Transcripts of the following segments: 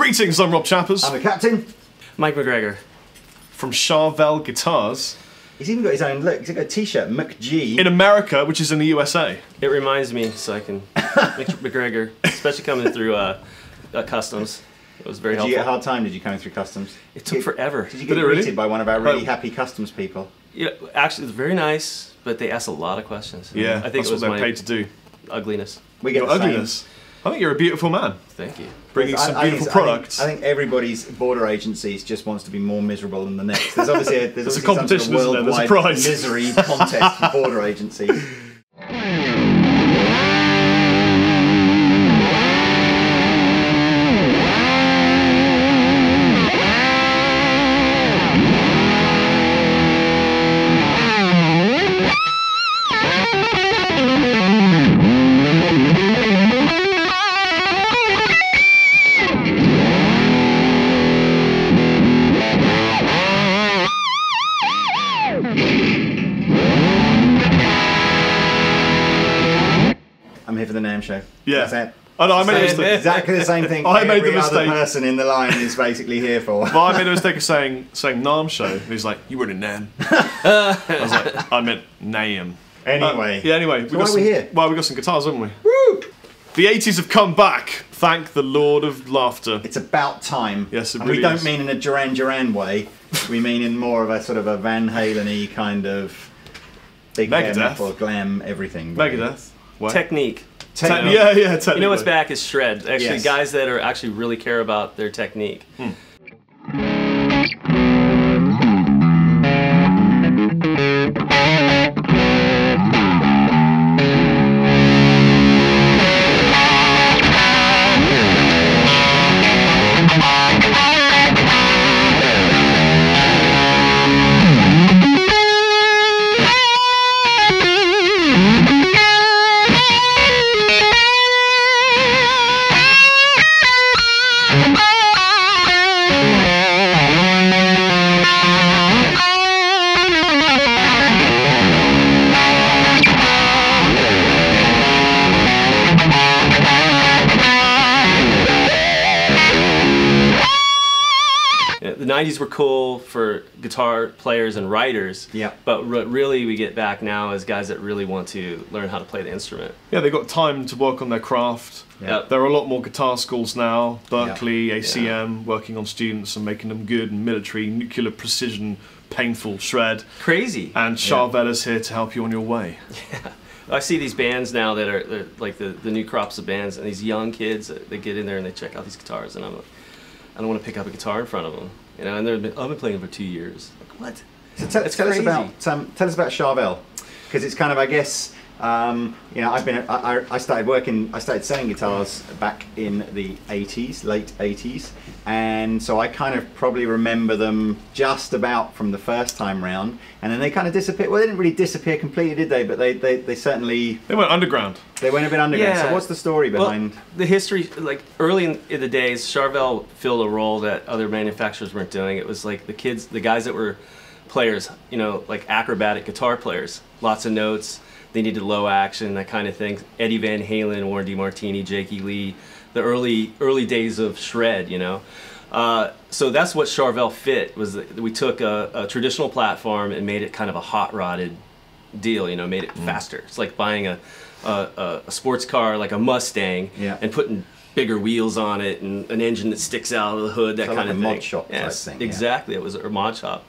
Greetings, I'm Rob Chappers. I'm the captain. Mike McGregor. From Charvel Guitars. He's even got his own look. He's got a t-shirt, McG. In America, which is in the USA. It reminds me, so I can McGregor, especially coming through customs. It was very helpful. Did you get a hard time? Did you come through customs? It took forever. Did you get greeted by one of our really happy customs people? Yeah, actually, it was very nice, but they asked a lot of questions. Yeah, I think that's it was what they're paid to do. Ugliness. We get your ugliness. I think you're a beautiful man. Thank you. Bringing some beautiful products. I think everybody's border agencies just wants to be more miserable than the next. There's obviously a competition, some sort of There's a worldwide prize. misery contest for border agencies. I'm here for the NAMM show. Yeah. That's it. Oh, no, I made a mistake. Exactly the same thing I made every the mistake. other person in the line is basically here for. Well, I made a mistake of saying NAMM show. And he's like, you were in NAMM. I was like, I meant NAMM. Anyway. Anyway. So why are we here? Well, we got some guitars, haven't we? Woo! The 80s have come back. Thank the Lord of Laughter. It's about time. Yes, it and really we don't is. mean in a Duran Duran way. We mean in more of a sort of a Van Halen-y kind of big hair metal, glam, everything. Megadeth. What? Technique. Yeah, technically. You know what's back is shred. Actually, Yes. guys that are actually really care about their technique. The 90s were cool for guitar players and writers, but what really we get back now is guys that really want to learn how to play the instrument. Yeah, they've got time to work on their craft. Yep. There are a lot more guitar schools now, Berkeley, ACM, working on students and making them good and military, nuclear precision, painful shred. Crazy. And Charvel is here to help you on your way. Yeah. I see these bands now that are like the new crops of bands, and these young kids, they get in there and they check out these guitars, and I'm like, I don't want to pick up a guitar in front of them. You know, and I've been playing for 2 years. Like, what? So tell us about Charvel, because it's kind of, I guess, you know, I started selling guitars back in the 80s, late 80s, and so I kind of probably remember them just about from the first time round, and then they kind of disappeared. Well, they didn't really disappear completely, did they? But they certainly... They went underground. They went a bit underground. Yeah. So what's the story behind... Well, the history, like early in the days, Charvel filled a role that other manufacturers weren't doing. It was like the guys that were players, you know, like acrobatic guitar players, lots of notes. They needed low action, that kind of thing. Eddie Van Halen, Warren DeMartini, Jakey Lee, the early days of shred, you know. So that's what Charvel fit. Was that we took a traditional platform and made it kind of a hot rodded deal, you know, made it faster. It's like buying a sports car like a Mustang and putting bigger wheels on it and an engine that sticks out of the hood, that kind of thing. Mod shop type thing. Exactly. It was a mod shop.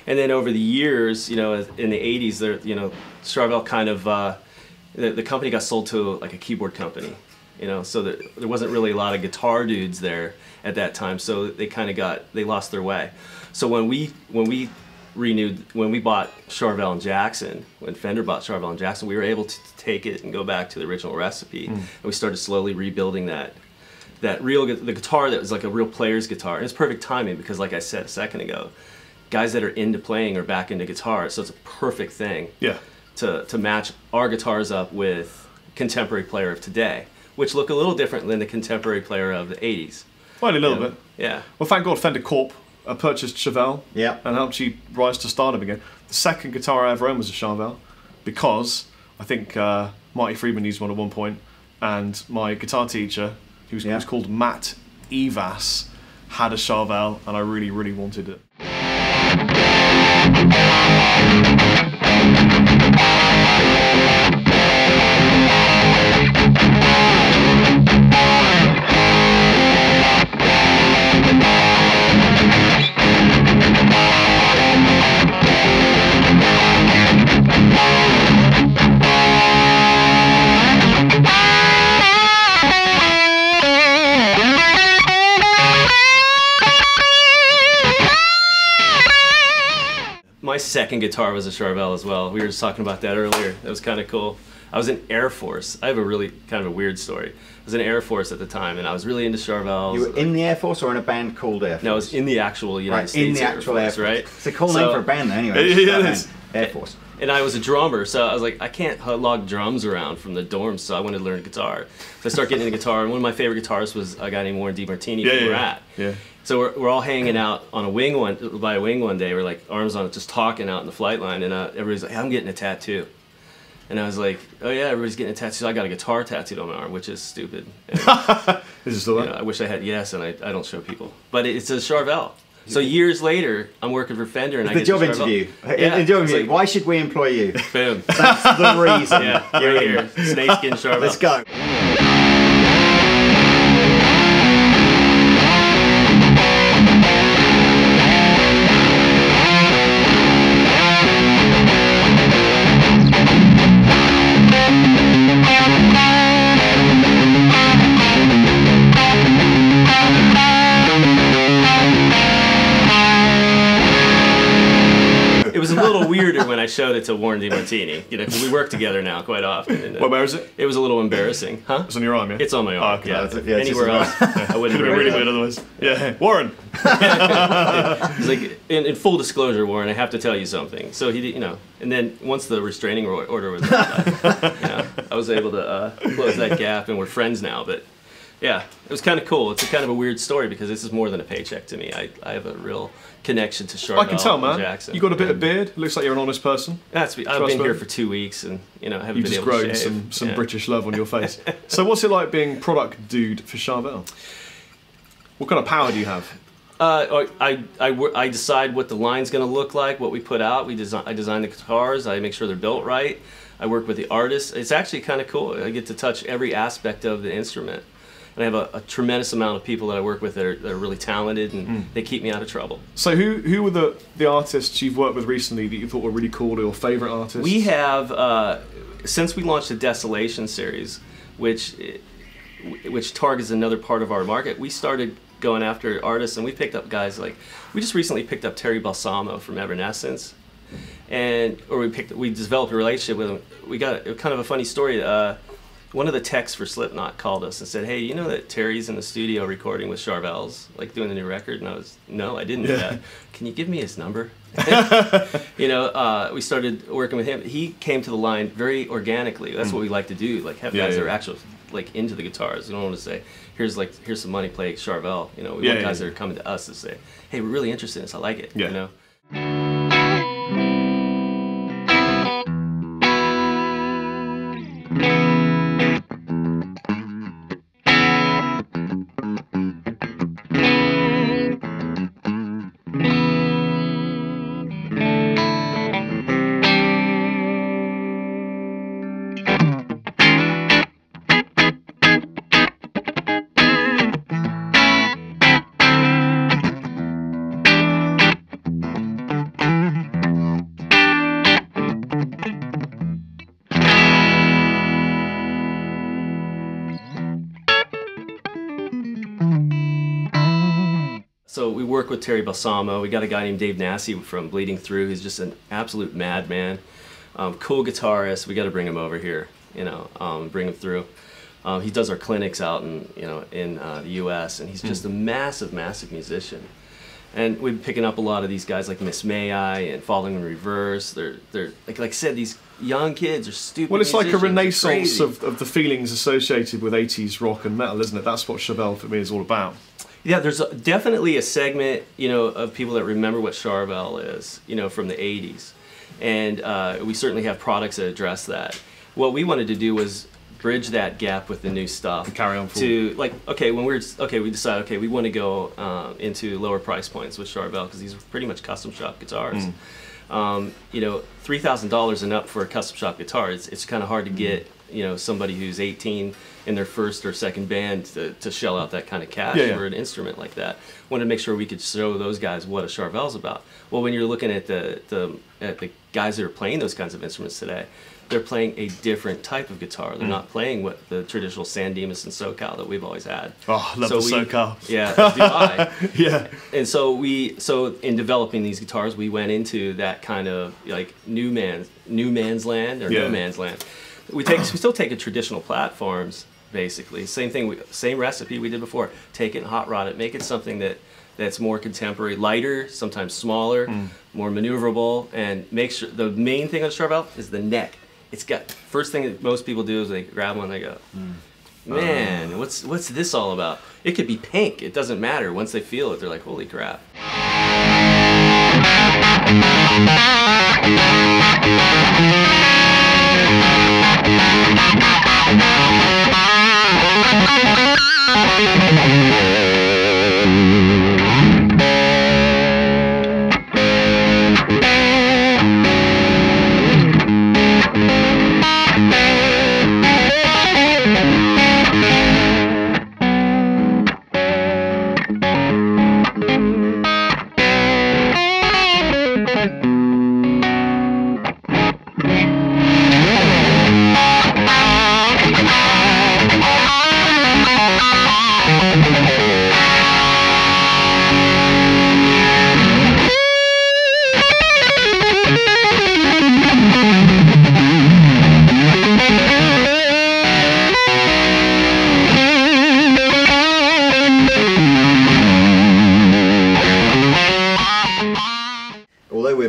And then over the years, you know, in the 80s, there, you know, Charvel kind of, the company got sold to like a keyboard company, you know, so there wasn't really a lot of guitar dudes there at that time, so they kind of they lost their way. So when we bought Charvel and Jackson, when Fender bought Charvel and Jackson, we were able to take it and go back to the original recipe, and we started slowly rebuilding the guitar that was like a real player's guitar. And it's perfect timing because, like I said a second ago, guys that are into playing are back into guitar, so it's a perfect thing to match our guitars up with contemporary player of today, which look a little different than the contemporary player of the 80s. Well, a little bit. Yeah. Well, thank God Fender Corp purchased Charvel and helped you rise to stardom again. The second guitar I ever owned was a Charvel because I think Marty Friedman used one at one point, and my guitar teacher, who was called Matt Evas, had a Charvel, and I really, really wanted it. My second guitar was a Charvel as well. We were just talking about that earlier. That was kind of cool. I was in Air Force. I have a really kind of a weird story. I was in Air Force at the time, and I was really into Charvels. You were in the Air Force or in a band called Air Force? No, I was in the actual United States in the actual Air Force, right? It's a cool name for a band, anyway. Yeah, it is. Air Force. And I was a drummer, so I was like, I can't lug drums around from the dorms, so I wanted to learn guitar. So I started getting into guitar, and one of my favorite guitarists was a guy named Warren DiMartini from Rat. Yeah. So we're all hanging out on a wing by a wing one day. We're like arms on it, just talking out in the flight line, and everybody's like, hey, I'm getting a tattoo. And I was like, oh yeah, everybody's getting a tattoo. So I got a guitar tattooed on my arm, which is stupid. And, Is it still there? I wish I had and I don't show people. But it's a Charvel. So years later, I'm working for Fender, and I get the job interview. Yeah. In the job interview. Like, why should we employ you? Boom. That's the reason. Yeah, right here. Snakeskin Charvel. Let's go. It was a little weirder when I showed it to Warren DiMartini. You know, 'cause we work together now quite often. And, where is it? It was a little embarrassing, huh? It's on your arm, yeah? It's on my arm. Oh, okay. Yeah. Anywhere else, I wouldn't. Could have been really weird otherwise. Yeah, Warren. It's like, in full disclosure, Warren, I have to tell you something. So he, you know, and then once the restraining order was, I was able to close that gap, and we're friends now. But yeah, it was kind of cool. It's a kind of a weird story because this is more than a paycheck to me. I have a real connection to Charvel. I can tell, man. Jackson. You got a bit of beard. Looks like you're an honest person. I've been here for 2 weeks, and you know, I haven't been able to shave. You've just grown some British love on your face. So, what's it like being product dude for Charvel? What kind of power do you have? I decide what the line's going to look like, what we put out. I design the guitars. I make sure they're built right. I work with the artists. It's actually kind of cool. I get to touch every aspect of the instrument. And I have a tremendous amount of people that I work with that are really talented, and they keep me out of trouble. So who were the artists you've worked with recently that you thought were really cool, or your favourite artists? We have, since we launched the Desolation series, which targets another part of our market, we started going after artists, and we picked up guys like, we just recently picked up Terry Balsamo from Evanescence, we developed a relationship with him. We got kind of a funny story. One of the techs for Slipknot called us and said, hey, you know that Terry's in the studio recording with Charvels, like doing the new record? And no, I didn't know that. Can you give me his number? You know, we started working with him. He came to the line very organically. That's what we like to do, like have guys that are actually like into the guitars. We don't want to say, here's some money, play Charvel. You know, we want guys that are coming to us to say, hey, we're really interested in this, I like it, you know? so we work with Terry Balsamo. We got a guy named Dave Nassi from Bleeding Through. He's just an absolute madman. Cool guitarist. We got to bring him over here, bring him through. He does our clinics out in the U.S. and he's just a massive, massive musician. And we've been picking up a lot of these guys like Miss May I and Falling in Reverse. They're like I said, these young kids are stupid. Well, it's like a musicians. renaissance of the feelings associated with 80s rock and metal, isn't it? That's what Charvel for me is all about. Yeah, there's definitely a segment, of people that remember what Charvel is, from the 80s. And we certainly have products that address that. What we wanted to do was bridge that gap with the new stuff. And carry on forward. We decided, we want to go into lower price points with Charvel because these are pretty much custom shop guitars. $3,000 and up for a custom shop guitar, it's kind of hard to get, somebody who's 18 in their first or second band to shell out that kind of cash for an instrument like that. Wanted to make sure we could show those guys what a Charvel's about. Well, when you're looking at the guys that are playing those kinds of instruments today, they're playing a different type of guitar. They're not playing what the traditional San Dimas and SoCal that we've always had. Oh, I love the SoCal. Yeah, do I. Yeah. And so in developing these guitars, we went into that kind of like new man's land or no man's land. We still take traditional platforms, basically. Same thing, same recipe we did before. Take it and hot rod it, make it something that's more contemporary, lighter, sometimes smaller, more maneuverable, and make sure the main thing on the Charvel is the neck. It's got, first thing that most people do is they grab one and they go, man, what's this all about? It could be pink, it doesn't matter. Once they feel it, they're like, holy crap.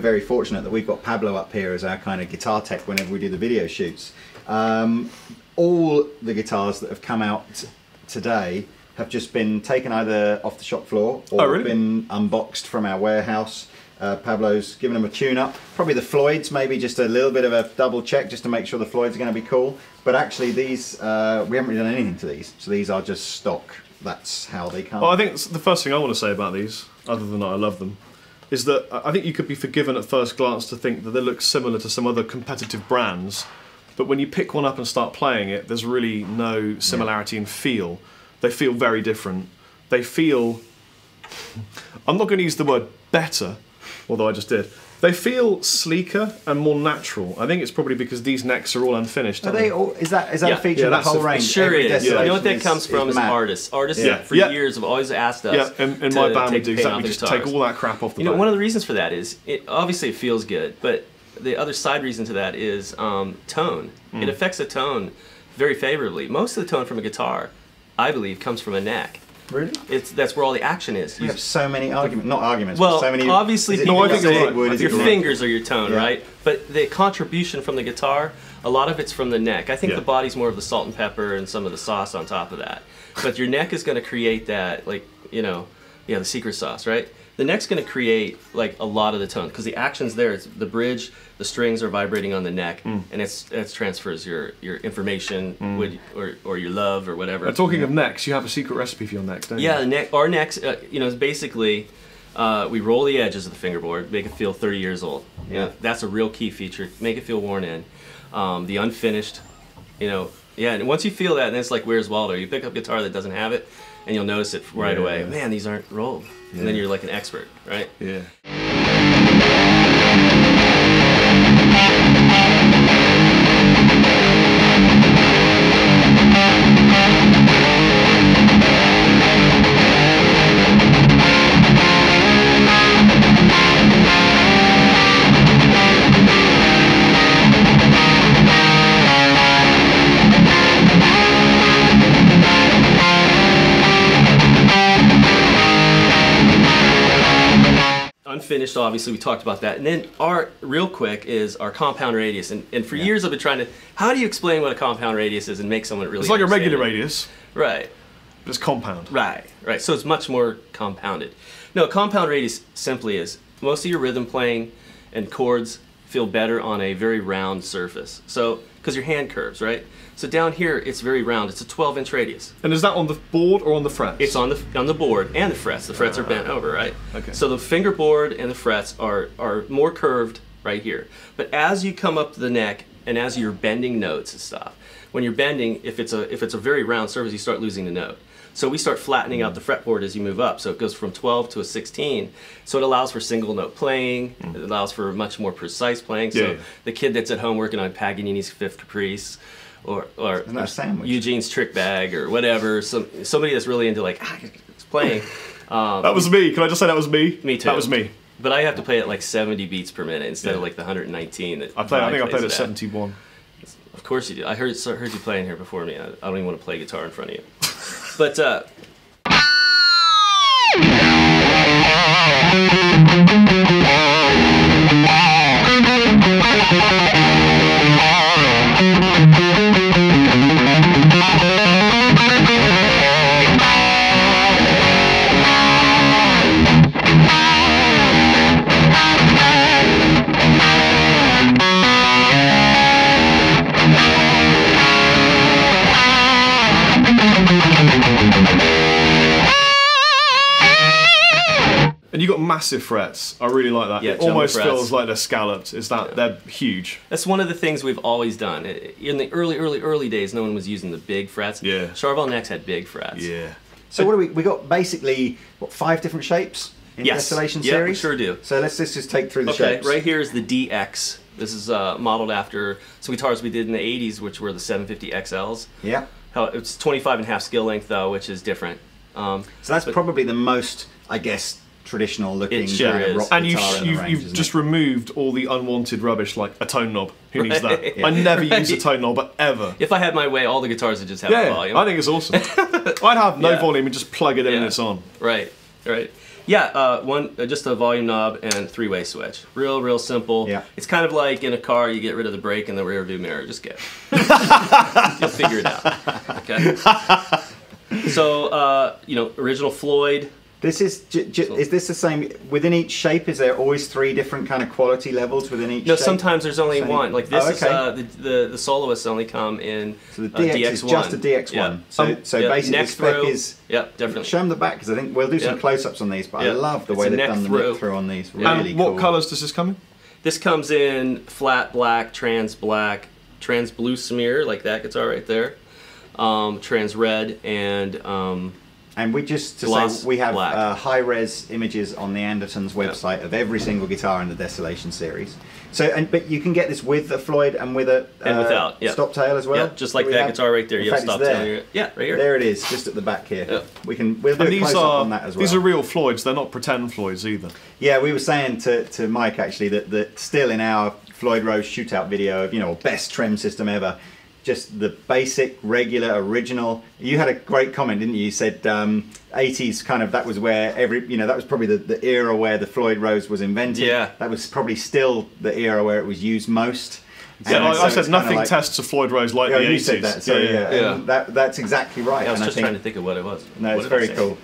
Very fortunate that we've got Pablo up here as our kind of guitar tech whenever we do the video shoots. All the guitars that have come out today have just been taken either off the shop floor or been unboxed from our warehouse. Pablo's given them a tune-up. Probably the Floyds, maybe just a little bit of a double check just to make sure the Floyds are going to be cool. But actually these, we haven't really done anything to these, so these are just stock. That's how they come. Well, I think the first thing I want to say about these, other than that I love them, is that I think you could be forgiven at first glance to think that they look similar to some other competitive brands, but when you pick one up and start playing it, there's really no similarity in feel. They feel very different. They feel, I'm not going to use the word better, although I just did. They feel sleeker and more natural. I think it's probably because these necks are all unfinished. Are they all, is that a feature of the whole range? Sure is. You know what that comes from is artists. Artists for years have always asked us. Yeah, in my band we do exactly. Just take all that crap off the back. One of the reasons for that is, obviously it feels good, but the other side reason to that is tone. It affects the tone very favorably. Most of the tone from a guitar, I believe, comes from a neck. Really? That's where all the action is. We have so many arguments, not arguments, well, but so many... obviously people say your right? fingers are your tone, right? But the contribution from the guitar, a lot of it's from the neck. I think the body's more of the salt and pepper and some of the sauce on top of that. But your neck is going to create that, like, the secret sauce, right? The neck's going to create like a lot of the tone because the action's there. It's the bridge, the strings are vibrating on the neck, and it transfers your information or your love or whatever. Talking of necks, you have a secret recipe for your necks, don't you? Yeah, our necks, is basically we roll the edges of the fingerboard, make it feel 30 years old. Yeah, that's a real key feature. Make it feel worn in. The unfinished, and once you feel that, then it's like Where's Waldo? You pick up a guitar that doesn't have it, and you'll notice it right away. Man, these aren't rolled. And then you're like an expert, right? Yeah. unfinished, obviously, we talked about that. And then real quick, is our compound radius. And for years I've been trying to, how do you explain what a compound radius is and make someone really It's like a regular it? radius. Right. But it's compound. Right. So it's much more compounded. No, compound radius simply is, most of your rhythm playing and chords feel better on a very round surface. So, because your hand curves, right? So down here, it's very round. It's a 12-inch radius. And is that on the board or on the frets? It's on the board and the frets. The frets are bent over, right? Okay. So the fingerboard and the frets are more curved right here. But as you come up to the neck and as you're bending notes and stuff, when you're bending, if it's a very round surface, you start losing the note. So we start flattening out the fretboard as you move up. So it goes from 12 to a 16. So it allows for single note playing. It allows for much more precise playing. So the kid that's at home working on Paganini's Fifth Caprice, or Isn't that a sandwich? Eugene's Trick Bag, or whatever, somebody that's really into like playing. That was me. Can I just say that was me? Me too. That was me. But I have to play at like 70 beats per minute instead of like the 119 that I think I played at 71. Of course you do. I heard you playing here before me. I don't even want to play guitar in front of you. But And you got massive frets. I really like that. Yeah, it almost frets. feels like they're scalloped. Is that they're huge? that's one of the things we've always done. In the early days, no one was using the big frets. Yeah. Charvel necks had big frets. Yeah. So what do we got basically, 5 different shapes in the Desolation Yeah, series? we sure do. So let's just take through the Okay, shapes. right here is the DX. This is modeled after some guitars we did in the 80s, which were the 750 XLs. Yeah. It's 25.5 skill length though, which is different. So that's probably the most, I guess, traditional looking It sure kind of is. rock And guitar in the range, you've isn't just it? removed all the unwanted rubbish like a tone knob. Who needs that? Right. I never use a tone knob ever. If I had my way, all the guitars would just have a volume. I think it's awesome. I'd have no Yeah. volume and just plug it in and Yeah. it's on. Right. Yeah, just a volume knob and 3-way switch. Real simple. Yeah. It's kind of like in a car, you get rid of the brake and the rear view mirror. Just get. You'll figure it out. Okay. So, original Floyd. This is this the same within each shape? Is there always 3 different kind of quality levels within each? No, shape? sometimes there's only Same. one. Like this okay. is the soloists only come in So the DX is DX1. just a DX1. Yeah. So Yeah, basically the neck spec throw. is. Yep, definitely. Show them the back because I think we'll do some Yeah. close-ups on these. But I Yeah. love the It's way a they've neck done the throw. neck through on these. Yeah. Really And cool. what colours does this come in? This comes in flat black, trans blue smear, like that guitar right there, trans red, And we just to Gloss say we have black. high-res images on the Andertons website of every single guitar in the Desolation series. So, but you can get this with a Floyd and with a And without, yeah. stop tail as well. yeah, just like Do we that have- guitar right there. in You have fact, stop it's tail. there. Yeah, right here. There it is, just at the back here. Yeah. We'll do And a these close up are on that as well. these are real Floyds. They're not pretend Floyds either. Yeah, we were saying to Mike actually that still in our Floyd Rose shootout video of best trem system ever, just the basic, regular, original. You had a great comment, didn't you? You said 80s kind of, that was where that was probably the era where the Floyd Rose was invented. Yeah. That was probably still the era where it was used most. Yeah, And so I it's said kinda nothing like- tests a Floyd Rose like Yeah, the you 80s. said that. So yeah. Yeah. And that's exactly right. I was and just I think, trying to think of what it was. no, What it's did I very say? cool.